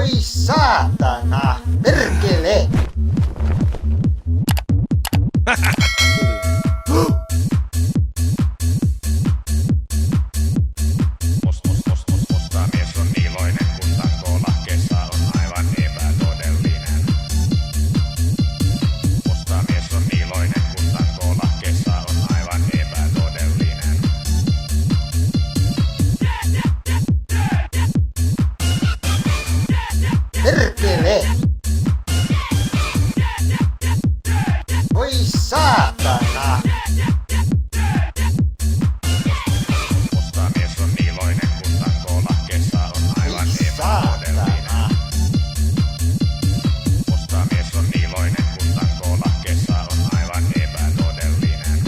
Voi saatana! Perkele! Musta mies on iloinen, kun takoo lahkeessa on aivan epätodellinen. Musta mies on iloinen, kun takoo lahkeessa on aivan epätodellinen. Perkele! Voi saatana! Musta mies on iloinen, kun takoo lahkeessa on aivan epätodellinen. Saatana! Musta mies on iloinen, kun takoo lahkeessa on aivan epätodellinen.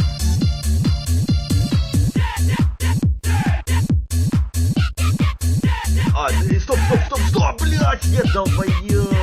Стоп, блядь, я долбоёб.